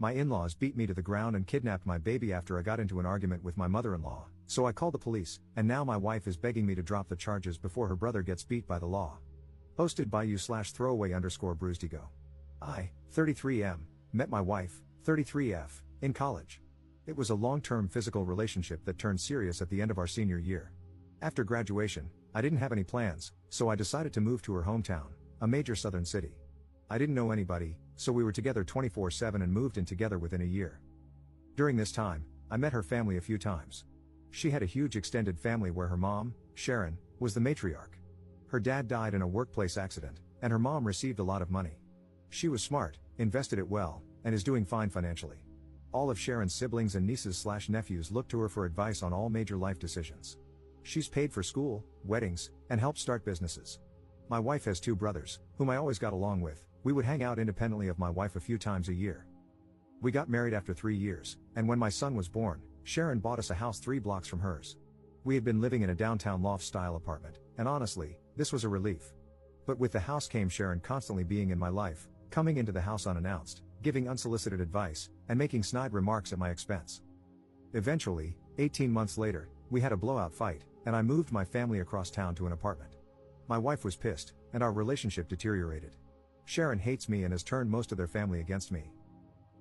My in-laws beat me to the ground and kidnapped my baby after I got into an argument with my mother-in-law, so I called the police, and now my wife is begging me to drop the charges before her brother gets beat by the law. Posted by you/throwaway_bruisedigo. I, 33M, met my wife, 33F, in college. It was a long-term physical relationship that turned serious at the end of our senior year. After graduation, I didn't have any plans, so I decided to move to her hometown, a major southern city. I didn't know anybody, so we were together 24/7 and moved in together within a year. During this time, I met her family a few times. She had a huge extended family where her mom, Sharon, was the matriarch. Her dad died in a workplace accident, and her mom received a lot of money. She was smart, invested it well, and is doing fine financially. All of Sharon's siblings and nieces/nephews look to her for advice on all major life decisions. She's paid for school, weddings, and helped start businesses. My wife has 2 brothers, whom I always got along with. We would hang out independently of my wife a few times a year. We got married after 3 years, and when my son was born, Sharon bought us a house 3 blocks from hers. We had been living in a downtown loft-style apartment, and honestly, this was a relief. But with the house came Sharon constantly being in my life, coming into the house unannounced, giving unsolicited advice, and making snide remarks at my expense. Eventually, 18 months later, we had a blowout fight, and I moved my family across town to an apartment. My wife was pissed, and our relationship deteriorated. Sharon hates me and has turned most of their family against me.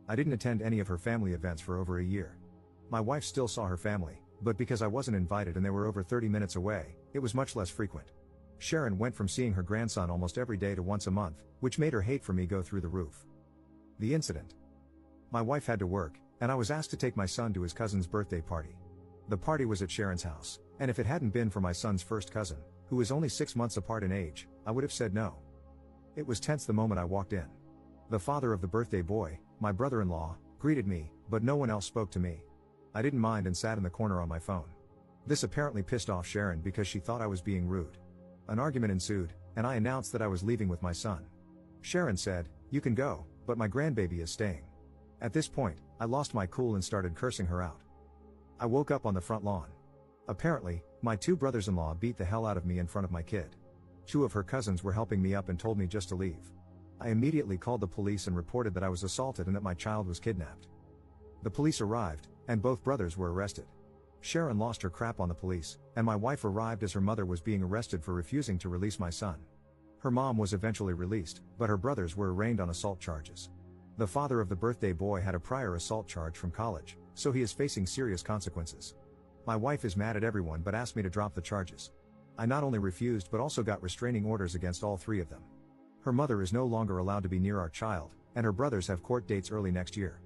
I didn't attend any of her family events for over a year. My wife still saw her family, but because I wasn't invited and they were over 30 minutes away, it was much less frequent. Sharon went from seeing her grandson almost every day to once a month, which made her hate for me go through the roof. The incident. My wife had to work, and I was asked to take my son to his cousin's birthday party. The party was at Sharon's house, and if it hadn't been for my son's first cousin, who was only 6 months apart in age, I would have said no. It was tense the moment I walked in. The father of the birthday boy, my brother-in-law, greeted me, but no one else spoke to me. I didn't mind and sat in the corner on my phone. This apparently pissed off Sharon because she thought I was being rude. An argument ensued, and I announced that I was leaving with my son. Sharon said, "You can go, but my grandbaby is staying." At this point, I lost my cool and started cursing her out. I woke up on the front lawn. Apparently, my 2 brothers-in-law beat the hell out of me in front of my kid. 2 of her cousins were helping me up and told me just to leave. I immediately called the police and reported that I was assaulted and that my child was kidnapped. The police arrived, and both brothers were arrested. Sharon lost her crap on the police, and my wife arrived as her mother was being arrested for refusing to release my son. Her mom was eventually released, but her brothers were arraigned on assault charges. The father of the birthday boy had a prior assault charge from college, so he is facing serious consequences. My wife is mad at everyone but asked me to drop the charges. I not only refused but also got restraining orders against all 3 of them. Her mother is no longer allowed to be near our child, and her brothers have court dates early next year.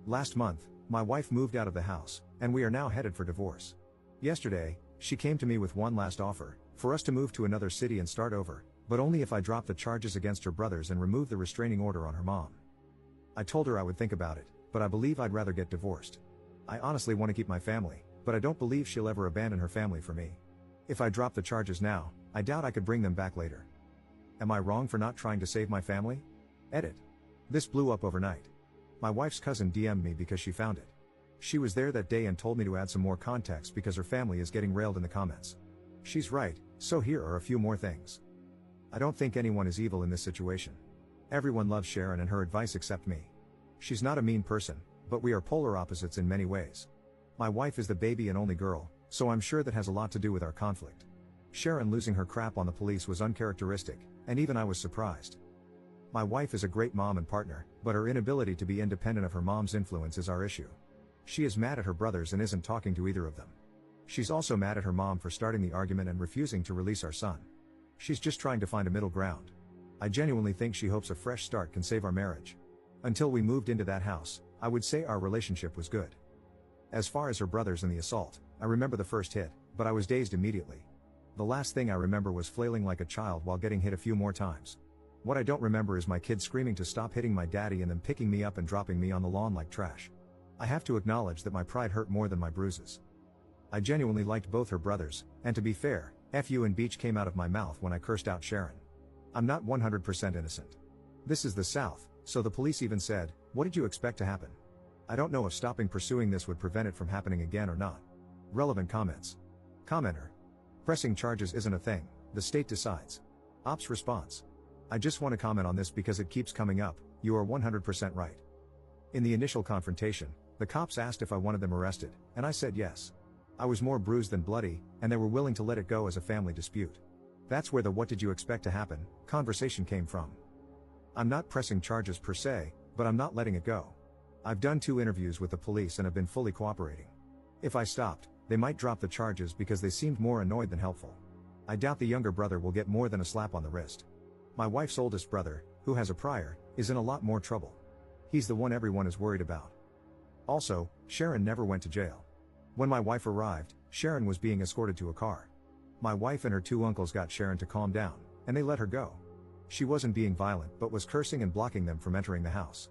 Last month, my wife moved out of the house, and we are now headed for divorce. Yesterday, she came to me with one last offer, for us to move to another city and start over, but only if I drop the charges against her brothers and remove the restraining order on her mom. I told her I would think about it, but I believe I'd rather get divorced. I honestly want to keep my family, but I don't believe she'll ever abandon her family for me. If I drop the charges now, I doubt I could bring them back later. Am I wrong for not trying to save my family? Edit. This blew up overnight. My wife's cousin DM'd me because she found it. She was there that day and told me to add some more context because her family is getting railed in the comments. She's right, so here are a few more things. I don't think anyone is evil in this situation. Everyone loves Sharon and her advice except me. She's not a mean person, but we are polar opposites in many ways. My wife is the baby and only girl, so I'm sure that has a lot to do with our conflict. Sharon losing her crap on the police was uncharacteristic, and even I was surprised. My wife is a great mom and partner, but her inability to be independent of her mom's influence is our issue. She is mad at her brothers and isn't talking to either of them. She's also mad at her mom for starting the argument and refusing to release our son. She's just trying to find a middle ground. I genuinely think she hopes a fresh start can save our marriage. Until we moved into that house, I would say our relationship was good. As far as her brothers and the assault, I remember the first hit, but I was dazed immediately. The last thing I remember was flailing like a child while getting hit a few more times. What I don't remember is my kids screaming to stop hitting my daddy and then picking me up and dropping me on the lawn like trash. I have to acknowledge that my pride hurt more than my bruises. I genuinely liked both her brothers, and to be fair, F you and Beach came out of my mouth when I cursed out Sharon. I'm not 100% innocent. This is the South, so the police even said, "What did you expect to happen?" I don't know if stopping pursuing this would prevent it from happening again or not. Relevant comments. Commenter. Pressing charges isn't a thing, the state decides. Ops response. I just want to comment on this because it keeps coming up, you are 100% right. In the initial confrontation, the cops asked if I wanted them arrested, and I said yes. I was more bruised than bloody, and they were willing to let it go as a family dispute. That's where the "what did you expect to happen" conversation came from. I'm not pressing charges per se, but I'm not letting it go. I've done 2 interviews with the police and have been fully cooperating. If I stopped, they might drop the charges because they seemed more annoyed than helpful. I doubt the younger brother will get more than a slap on the wrist. My wife's oldest brother, who has a prior, is in a lot more trouble. He's the one everyone is worried about. Also, Sharon never went to jail. When my wife arrived, Sharon was being escorted to a car. My wife and her 2 uncles got Sharon to calm down, and they let her go. She wasn't being violent but was cursing and blocking them from entering the house.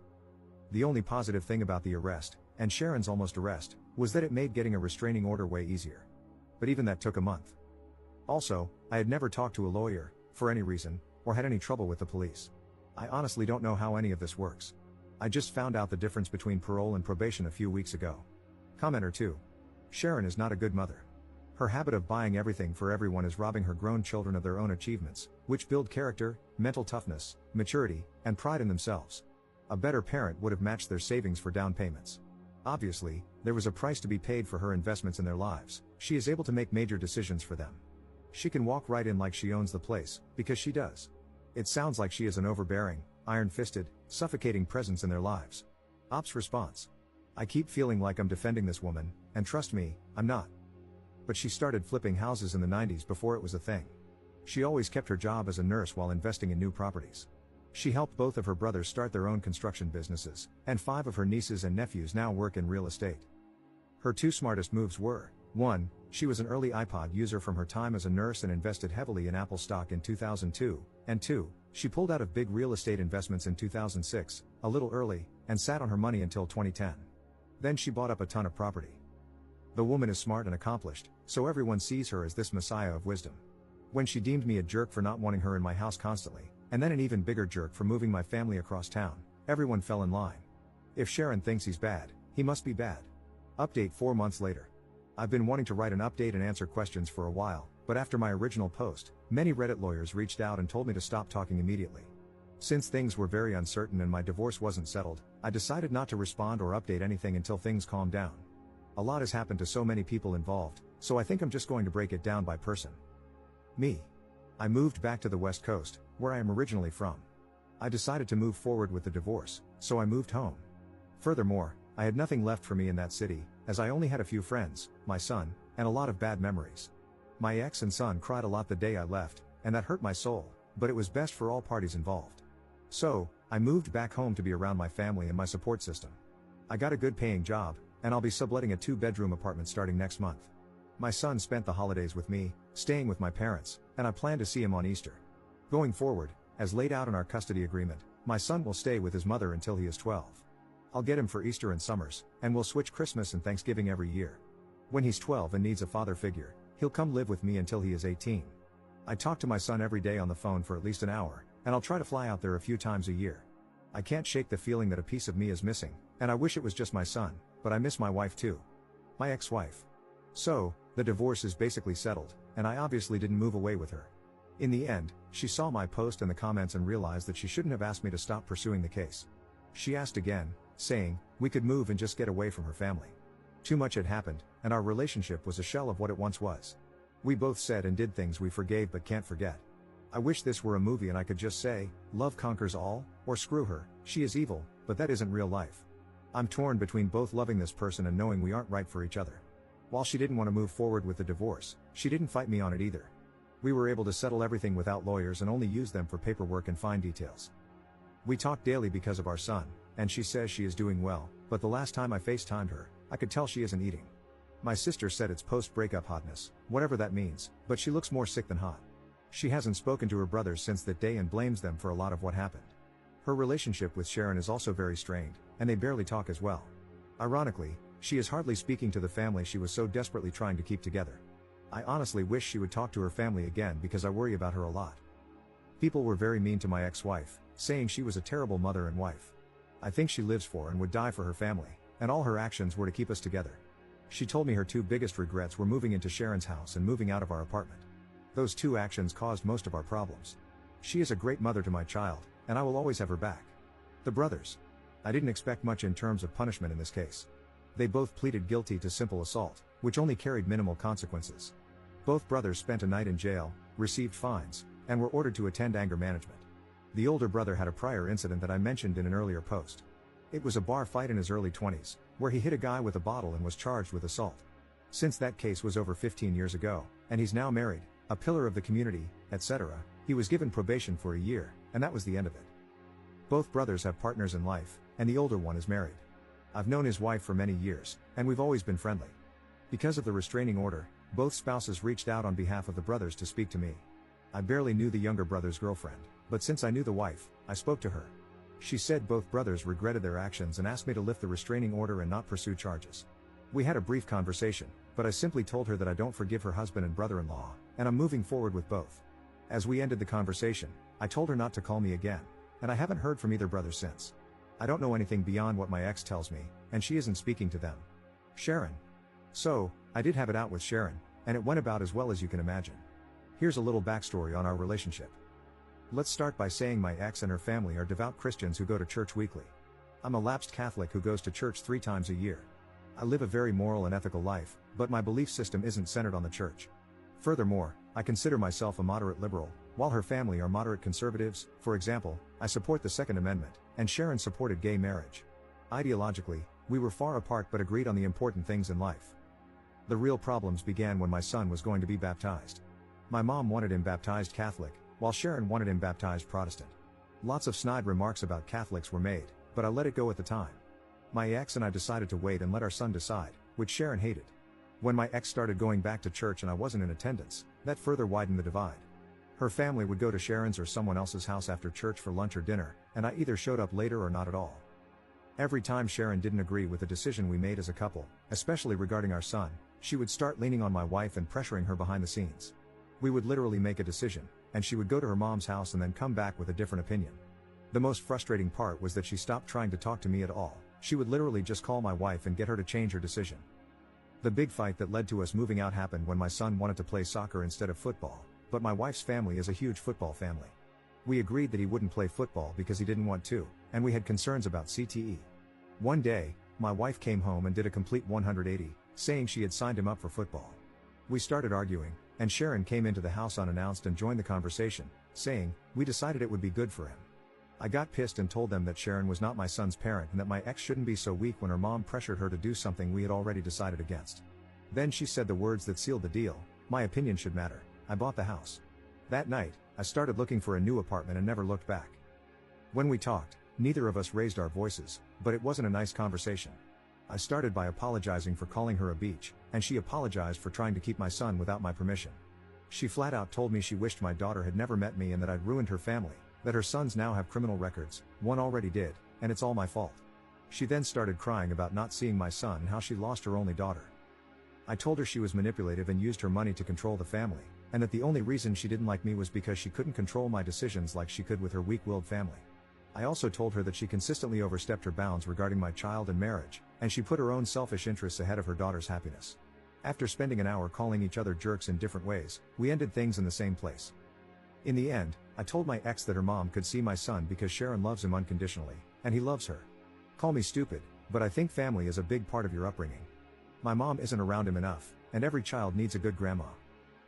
The only positive thing about the arrest, and Sharon's almost arrest, was that it made getting a restraining order way easier. But even that took a month. Also, I had never talked to a lawyer, for any reason, or had any trouble with the police. I honestly don't know how any of this works. I just found out the difference between parole and probation a few weeks ago. Commenter 2. Sharon is not a good mother. Her habit of buying everything for everyone is robbing her grown children of their own achievements, which build character, mental toughness, maturity, and pride in themselves. A better parent would have matched their savings for down payments. Obviously, there was a price to be paid for her investments in their lives. She is able to make major decisions for them. She can walk right in like she owns the place, because she does. It sounds like she is an overbearing, iron-fisted, suffocating presence in their lives. Ops response. I keep feeling like I'm defending this woman, and trust me, I'm not. But she started flipping houses in the 90s before it was a thing. She always kept her job as a nurse while investing in new properties. She helped both of her brothers start their own construction businesses, and 5 of her nieces and nephews now work in real estate. Her 2 smartest moves were: 1, she was an early iPod user from her time as a nurse and invested heavily in Apple stock in 2002, and 2, she pulled out of big real estate investments in 2006, a little early, and sat on her money until 2010. Then she bought up a ton of property. The woman is smart and accomplished, so everyone sees her as this messiah of wisdom. When she deemed me a jerk for not wanting her in my house constantly, and then an even bigger jerk for moving my family across town, everyone fell in line. If Sharon thinks he's bad, he must be bad. Update 4 months later. I've been wanting to write an update and answer questions for a while, but after my original post, many Reddit lawyers reached out and told me to stop talking immediately. Since things were very uncertain and my divorce wasn't settled, I decided not to respond or update anything until things calmed down. A lot has happened to so many people involved, so I think I'm just going to break it down by person. Me. I moved back to the West Coast, where I am originally from. I decided to move forward with the divorce, so I moved home. Furthermore, I had nothing left for me in that city, as I only had a few friends, my son, and a lot of bad memories. My ex and son cried a lot the day I left, and that hurt my soul, but it was best for all parties involved. So, I moved back home to be around my family and my support system. I got a good paying job, and I'll be subletting a 2-bedroom apartment starting next month. My son spent the holidays with me, staying with my parents, and I plan to see him on Easter. Going forward, as laid out in our custody agreement, my son will stay with his mother until he is 12. I'll get him for Easter and summers, and we'll switch Christmas and Thanksgiving every year. When he's 12 and needs a father figure, he'll come live with me until he is 18. I talk to my son every day on the phone for at least an hour, and I'll try to fly out there a few times a year. I can't shake the feeling that a piece of me is missing, and I wish it was just my son, but I miss my wife too. My ex-wife. So, the divorce is basically settled, and I obviously didn't move away with her. In the end, she saw my post and the comments and realized that she shouldn't have asked me to stop pursuing the case. She asked again, saying we could move and just get away from her family. Too much had happened, and our relationship was a shell of what it once was. We both said and did things we forgave but can't forget. I wish this were a movie and I could just say, love conquers all, or screw her, she is evil, but that isn't real life. I'm torn between both loving this person and knowing we aren't right for each other. While she didn't want to move forward with the divorce, she didn't fight me on it either. We were able to settle everything without lawyers and only use them for paperwork and fine details. We talk daily because of our son, and she says she is doing well, but the last time I FaceTimed her, I could tell she isn't eating. My sister said it's post-breakup hotness, whatever that means, but she looks more sick than hot. She hasn't spoken to her brothers since that day and blames them for a lot of what happened. Her relationship with Sharon is also very strained, and they barely talk as well. Ironically, she is hardly speaking to the family she was so desperately trying to keep together. I honestly wish she would talk to her family again because I worry about her a lot. People were very mean to my ex-wife, saying she was a terrible mother and wife. I think she lives for and would die for her family, and all her actions were to keep us together. She told me her 2 biggest regrets were moving into Sharon's house and moving out of our apartment. Those 2 actions caused most of our problems. She is a great mother to my child, and I will always have her back. The brothers. I didn't expect much in terms of punishment in this case. They both pleaded guilty to simple assault, which only carried minimal consequences. Both brothers spent a night in jail, received fines, and were ordered to attend anger management. The older brother had a prior incident that I mentioned in an earlier post. It was a bar fight in his early 20s, where he hit a guy with a bottle and was charged with assault. Since that case was over 15 years ago, and he's now married, a pillar of the community, etc., he was given probation for a year, and that was the end of it. Both brothers have partners in life, and the older one is married. I've known his wife for many years, and we've always been friendly. Because of the restraining order, both spouses reached out on behalf of the brothers to speak to me. I barely knew the younger brother's girlfriend, but since I knew the wife, I spoke to her. She said both brothers regretted their actions and asked me to lift the restraining order and not pursue charges. We had a brief conversation, but I simply told her that I don't forgive her husband and brother-in-law, and I'm moving forward with both. As we ended the conversation, I told her not to call me again, and I haven't heard from either brother since. I don't know anything beyond what my ex tells me, and she isn't speaking to them. Sharon. So, I did have it out with Sharon, and it went about as well as you can imagine. Here's a little backstory on our relationship. Let's start by saying my ex and her family are devout Christians who go to church weekly. I'm a lapsed Catholic who goes to church 3 times a year. I live a very moral and ethical life, but my belief system isn't centered on the church. Furthermore, I consider myself a moderate liberal, while her family are moderate conservatives. For example, I support the Second Amendment, and Sharon supported gay marriage. Ideologically, we were far apart but agreed on the important things in life. The real problems began when my son was going to be baptized. My mom wanted him baptized Catholic, while Sharon wanted him baptized Protestant. Lots of snide remarks about Catholics were made, but I let it go at the time. My ex and I decided to wait and let our son decide, which Sharon hated. When my ex started going back to church and I wasn't in attendance, that further widened the divide. Her family would go to Sharon's or someone else's house after church for lunch or dinner, and I either showed up later or not at all. Every time Sharon didn't agree with the decision we made as a couple, especially regarding our son, she would start leaning on my wife and pressuring her behind the scenes. We would literally make a decision, and she would go to her mom's house and then come back with a different opinion. The most frustrating part was that she stopped trying to talk to me at all. She would literally just call my wife and get her to change her decision. The big fight that led to us moving out happened when my son wanted to play soccer instead of football, but my wife's family is a huge football family. We agreed that he wouldn't play football because he didn't want to, and we had concerns about CTE. One day, my wife came home and did a complete 180, saying she had signed him up for football. We started arguing, and Sharon came into the house unannounced and joined the conversation, saying, "We decided it would be good for him." I got pissed and told them that Sharon was not my son's parent and that my ex shouldn't be so weak when her mom pressured her to do something we had already decided against. Then she said the words that sealed the deal: "My opinion should matter." I bought the house. That night, I started looking for a new apartment and never looked back. When we talked, neither of us raised our voices, but it wasn't a nice conversation. I started by apologizing for calling her a bitch, and she apologized for trying to keep my son without my permission. She flat out told me she wished my daughter had never met me and that I'd ruined her family, that her sons now have criminal records, one already did, and it's all my fault. She then started crying about not seeing my son and how she lost her only daughter. I told her she was manipulative and used her money to control the family, and that the only reason she didn't like me was because she couldn't control my decisions like she could with her weak-willed family. I also told her that she consistently overstepped her bounds regarding my child and marriage, and she put her own selfish interests ahead of her daughter's happiness. After spending an hour calling each other jerks in different ways, we ended things in the same place. In the end, I told my ex that her mom could see my son because Sharon loves him unconditionally, and he loves her. Call me stupid, but I think family is a big part of your upbringing. My mom isn't around him enough, and every child needs a good grandma.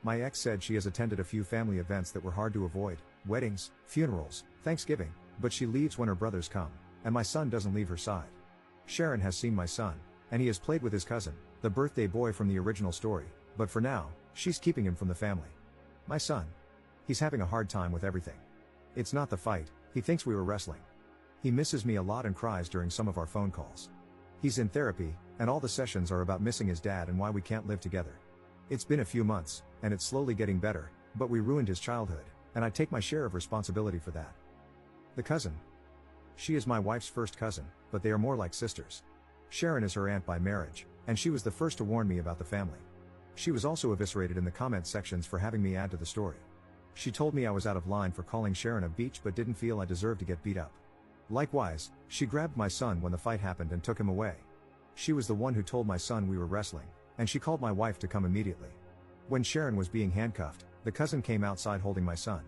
My ex said she has attended a few family events that were hard to avoid: weddings, funerals, Thanksgiving, but she leaves when her brothers come, and my son doesn't leave her side. Sharon has seen my son, and he has played with his cousin, the birthday boy from the original story, but for now, she's keeping him from the family. My son. He's having a hard time with everything. It's not the fight, he thinks we were wrestling. He misses me a lot and cries during some of our phone calls. He's in therapy, and all the sessions are about missing his dad and why we can't live together. It's been a few months, and it's slowly getting better, but we ruined his childhood, and I take my share of responsibility for that. The cousin. She is my wife's first cousin, but they are more like sisters. Sharon is her aunt by marriage, and she was the first to warn me about the family. She was also eviscerated in the comment sections for having me add to the story. She told me I was out of line for calling Sharon a bitch but didn't feel I deserved to get beat up. Likewise, she grabbed my son when the fight happened and took him away. She was the one who told my son we were wrestling, and she called my wife to come immediately. When Sharon was being handcuffed, the cousin came outside holding my son.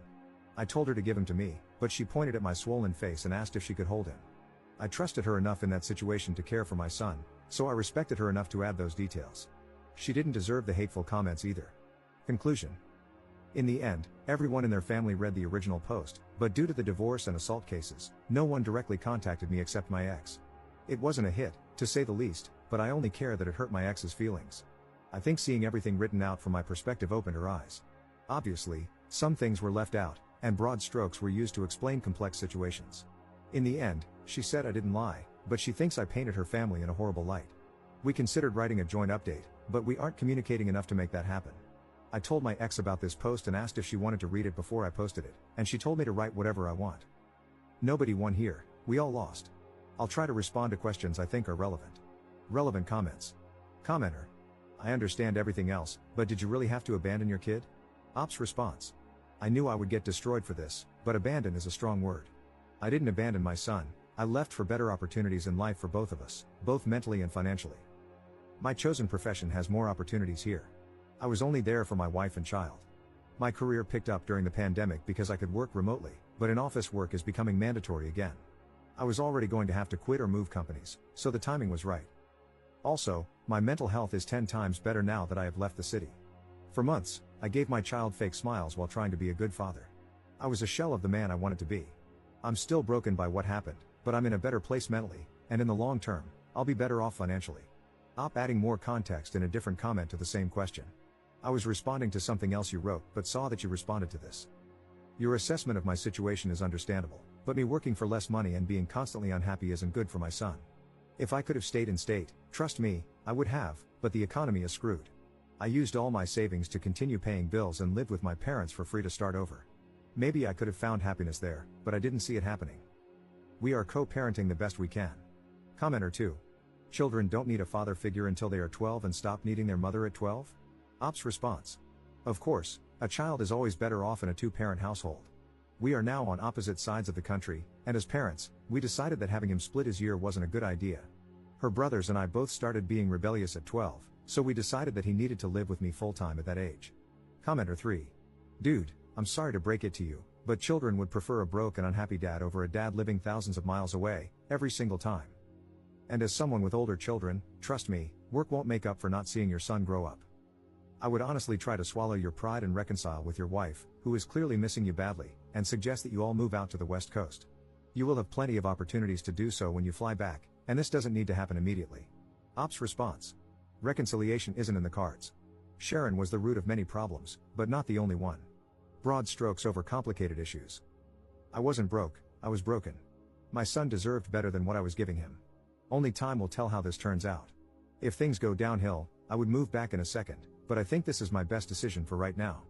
I told her to give him to me, but she pointed at my swollen face and asked if she could hold him. I trusted her enough in that situation to care for my son, so I respected her enough to add those details. She didn't deserve the hateful comments either. Conclusion. In the end, everyone in their family read the original post, but due to the divorce and assault cases, no one directly contacted me except my ex. It wasn't a hit, to say the least, but I only care that it hurt my ex's feelings. I think seeing everything written out from my perspective opened her eyes. Obviously, some things were left out, and broad strokes were used to explain complex situations. In the end, she said I didn't lie, but she thinks I painted her family in a horrible light. We considered writing a joint update, but we aren't communicating enough to make that happen. I told my ex about this post and asked if she wanted to read it before I posted it, and she told me to write whatever I want. Nobody won here, we all lost. I'll try to respond to questions I think are relevant. Relevant comments. Commenter. I understand everything else, but did you really have to abandon your kid? Ops response. I knew I would get destroyed for this, but abandon is a strong word. I didn't abandon my son, I left for better opportunities in life for both of us, both mentally and financially. My chosen profession has more opportunities here. I was only there for my wife and child. My career picked up during the pandemic because I could work remotely, but in-office work is becoming mandatory again. I was already going to have to quit or move companies, so the timing was right. Also, my mental health is 10 times better now that I have left the city. For months, I gave my child fake smiles while trying to be a good father. I was a shell of the man I wanted to be. I'm still broken by what happened, but I'm in a better place mentally, and in the long term, I'll be better off financially. Adding more context in a different comment to the same question. I was responding to something else you wrote, but saw that you responded to this. Your assessment of my situation is understandable, but me working for less money and being constantly unhappy isn't good for my son. If I could have stayed in state, trust me, I would have, but the economy is screwed. I used all my savings to continue paying bills and lived with my parents for free to start over. Maybe I could have found happiness there, but I didn't see it happening. We are co-parenting the best we can. Commenter 2. Children don't need a father figure until they are 12 and stop needing their mother at 12? Ops response. Of course, a child is always better off in a two-parent household. We are now on opposite sides of the country, and as parents, we decided that having him split his year wasn't a good idea. Her brothers and I both started being rebellious at 12, so we decided that he needed to live with me full-time at that age. Commenter 3. Dude, I'm sorry to break it to you, but children would prefer a broke and unhappy dad over a dad living thousands of miles away, every single time. And as someone with older children, trust me, work won't make up for not seeing your son grow up. I would honestly try to swallow your pride and reconcile with your wife, who is clearly missing you badly, and suggest that you all move out to the West Coast. You will have plenty of opportunities to do so when you fly back, and this doesn't need to happen immediately. Ops response. Reconciliation isn't in the cards. Sharon was the root of many problems, but not the only one. Broad strokes over complicated issues. I wasn't broke, I was broken. My son deserved better than what I was giving him. Only time will tell how this turns out. If things go downhill, I would move back in a second, but I think this is my best decision for right now.